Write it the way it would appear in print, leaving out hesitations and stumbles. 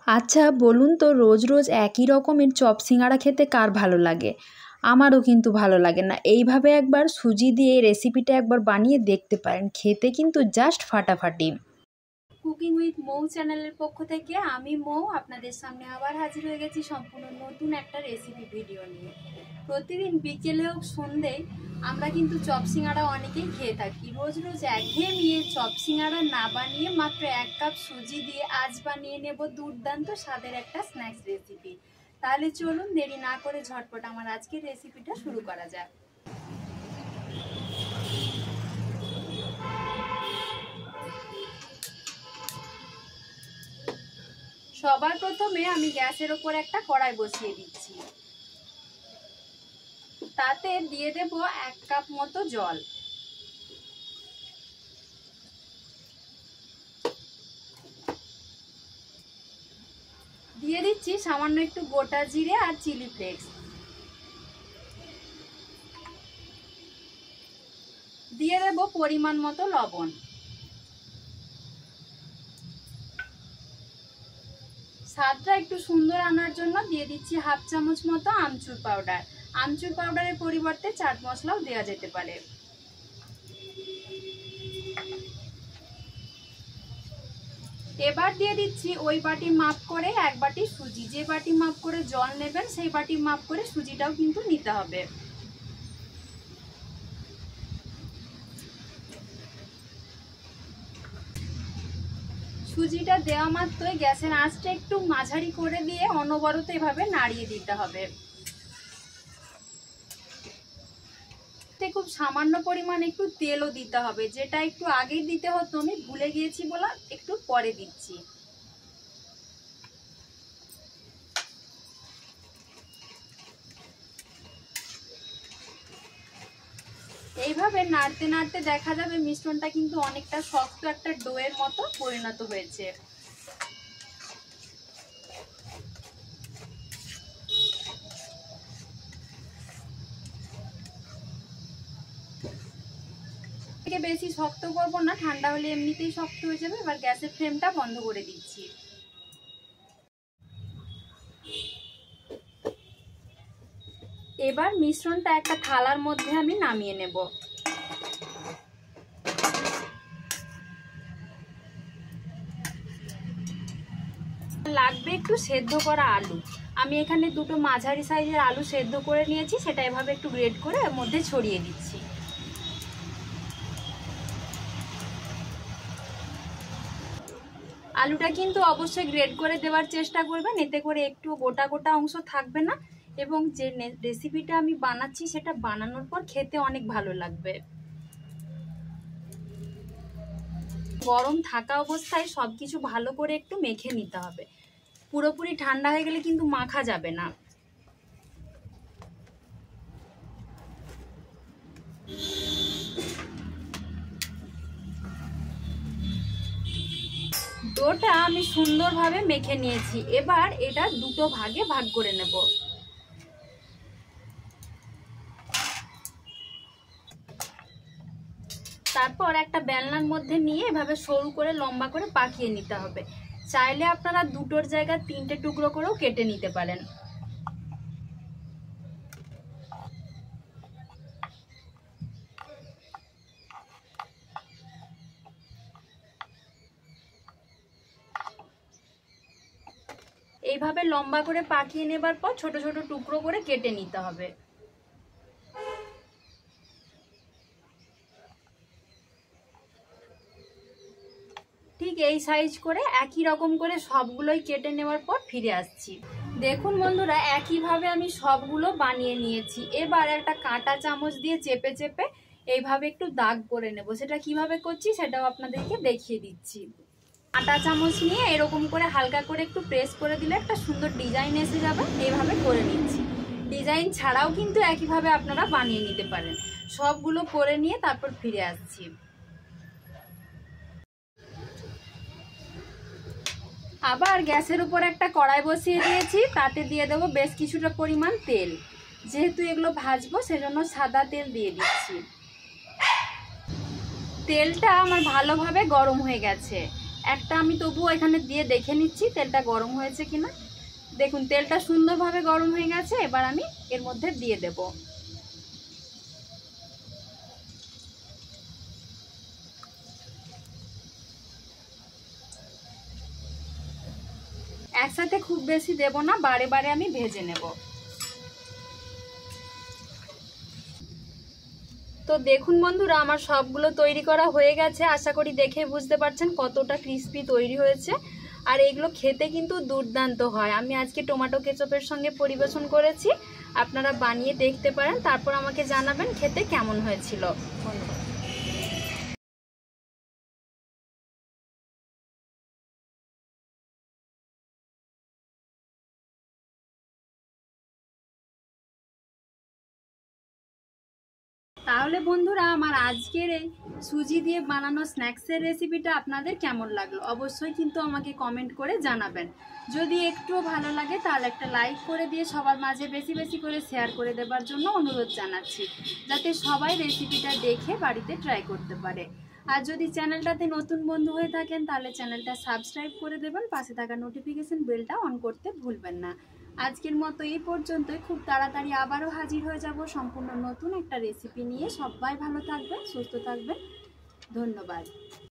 আচ্ছা বলুন তো, রোজ রোজ একই রকমের চপ সিঙ্গাড়া খেতে কার ভালো লাগে? আমারও কিন্তু ভালো লাগে না। এইভাবে একবার সুজি দিয়ে এই রেসিপিটা একবার বানিয়ে দেখতে পারেন, খেতে কিন্তু জাস্ট ফাটাফাটি। কুকিং উইথ মৌ চ্যানেলের পক্ষ থেকে আমি মৌ আপনাদের সামনে আবার হাজির হয়ে গেছি সম্পূর্ণ নতুন একটা রেসিপি ভিডিও নিয়ে। প্রতিদিন বিকেলে হোক সন্ধ্যেয় আমরা কিন্তু চপ সিঙ্গাড়া অনেকেই খেয়ে থাকি। রোজ রোজ একঘেয়েমিয়ে চপ সিঙ্গাড়া না বানিয়ে মাত্র 1 কাপ সুজি দিয়ে আজ বানিয়ে নেব দুর্দান্ত স্বাদের একটা স্ন্যাক্স রেসিপি। তাহলে চলুন দেরি না করে ঝটপট আমার আজকের রেসিপিটা শুরু করা যাক। সবার প্রথমে আমি গ্যাসের ওপর একটা কড়াই বসিয়ে দিচ্ছি। তাতে দিয়ে দেব 1 কাপ মতো জল। দিয়ে দিচ্ছি সামান্য একটু গোটা জিরে আর চিলি ফ্লেক্স। দিয়ে দেব পরিমাণ মতো লবণ। স্বাদটা একটু সুন্দর আনার জন্য দিয়ে দিচ্ছি 1/2 চামচ মতো আমচুর পাউডার। আমচুর পাউডারের পরিবর্তে চাট মশলাও দেওয়া যেতে পারে। এবার দিয়ে দিচ্ছি ওই বাটি মাপ করে 1 বাটি সুজি। যে বাটি মাপ করে জল নেবেন সেই বাটি মাপ করে সুজিটাও কিন্তু নিতে হবে। সুজিটা দেওয়া মাত্রই গ্যাসের আঁচটা একটু মাঝারি করে দিয়ে অনবরত এভাবে নাড়িয়ে দিতে হবে। খুব সামান্য পরিমাণ একটু তেলও দিতে হবে, যেটা একটু আগেই দিতে হতো, আমি ভুলে গিয়েছি বলে একটু পরে দিচ্ছি। এইভাবে নাড়তে নাড়তে দেখা যাবে মিশ্রণটা কিন্তু অনেকটা শক্ত একটা ডোয়ের মতো পরিণত হয়েছে। বেশি শক্ত করব না, ঠান্ডা হলে এমনিতেই শক্ত হয়ে যাবে। এবার গ্যাসের ফ্লেমটা বন্ধ করে দিচ্ছি। এবার মিশ্রণটা একটা থালার মধ্যে আমি নামিয়ে নেব। লাগবে একটু সেদ্ধ করা আলু। আমি এখানে দুটো মাঝারি সাইজের আলু সেদ্ধ করে নিয়েছি, সেটা এভাবে একটু গ্রেট করে এর মধ্যে ছড়িয়ে দিচ্ছি। আলুটা কিন্তু অবশ্যই গ্রেট করে দেওয়ার চেষ্টা করবেন, এতে করে একটু গোটা গোটা অংশ থাকবে না এবং যে রেসিপিটা আমি বানাচ্ছি সেটা বানানোর পর খেতে অনেক ভালো লাগবে। গরম থাকা অবস্থায় সবকিছু ভালো করে একটু মেখে নিতে হবে। পুরোপুরি ঠান্ডা হয়ে গেলে কিন্তু মাখা যাবে না। ডোটা আমি সুন্দরভাবে মেখে নিয়েছি। এবার এটা দুটো ভাগে ভাগ করে নেব। তারপর একটা বেলনার মধ্যে নিয়ে এভাবে সরু করে লম্বা করে পাকিয়ে নিতে হবে। চাইলে আপনারা দুটোর জায়গায় 3টে টুকরো করেও কেটে নিতে পারেন। এইভাবে লম্বা করে পাকিয়ে নেবার পর ছোট ছোট টুকরো করে কেটে নিতে হবে। ঠিক এই সাইজ করে একই রকম করে সবগুলোই কেটে নেওয়ার পর ফিরে আসছি। দেখুন বন্ধুরা, একইভাবে আমি সবগুলো বানিয়ে নিয়েছি। এবার একটা কাঁটা চামচ দিয়ে চেপে চেপে এইভাবে একটু দাগ করে নেব। সেটা কিভাবে করছি সেটাও আপনাদেরকে দেখিয়ে দিচ্ছি। কাঁটা চামচ নিয়ে এরকম করে হালকা করে একটু প্রেস করে দিলে একটা সুন্দর ডিজাইন এসে যাবে। এইভাবে করে নিচ্ছি। ডিজাইন ছাড়াও কিন্তু একইভাবে আপনারা বানিয়ে নিতে পারেন। সবগুলো করে নিয়ে তারপর ফিরে আসছি। আবার গ্যাসের উপর একটা কড়াই বসিয়ে দিয়েছি, তাতে দিয়ে দেবো বেশ কিছুটা পরিমাণ তেল। যেহেতু এগুলো ভাজবো সেজন্য সাদা তেল দিয়ে দিচ্ছি। তেলটা আমার ভালোভাবে গরম হয়ে গেছে। একটা আমি তবুও এখানে দিয়ে দেখে নিচ্ছি তেলটা গরম হয়েছে কিনা। দেখুন তেলটা সুন্দরভাবে গরম হয়ে গেছে। এবার আমি এর মধ্যে দিয়ে দেব। একসাথে খুব বেশি দেব না, বারে বারে আমি ভেজে নেব। তো দেখুন বন্ধুরা, আমার সবগুলো তৈরি করা হয়ে গেছে। আশা করি দেখে বুঝতে পারছেন কতটা ক্রিস্পি তৈরি হয়েছে। আর এগুলো খেতে কিন্তু দুর্দান্ত হয়। আমি আজকে টমেটো কেচাপের সঙ্গে পরিবেশন করেছি। আপনারা বানিয়ে দেখতে পারেন, তারপর আমাকে জানাবেন খেতে কেমন হয়েছিল। তাহলে বন্ধুরা, আমার আজকের এই সুজি দিয়ে বানানো স্ন্যাক্সের রেসিপিটা আপনাদের কেমন লাগলো অবশ্যই কিন্তু আমাকে কমেন্ট করে জানাবেন। যদি একটুও ভালো লাগে তাহলে একটা লাইক করে দিয়ে সবার মাঝে বেশি বেশি করে শেয়ার করে দেবার জন্য অনুরোধ জানাচ্ছি, যাতে সবাই রেসিপিটা দেখে বাড়িতে ট্রাই করতে পারে। আর যদি চ্যানেলটাতে নতুন বন্ধু হয়ে থাকেন তাহলে চ্যানেলটা সাবস্ক্রাইব করে দেবেন, পাশে থাকা নোটিফিকেশন বেলটা অন করতে ভুলবেন না। আজকের মতো এই পর্যন্তই। খুব তাড়াতাড়ি আবারও হাজির হয়ে যাব সম্পূর্ণ নতুন একটা রেসিপি নিয়ে। সবাই ভালো থাকবেন, সুস্থ থাকবেন। ধন্যবাদ।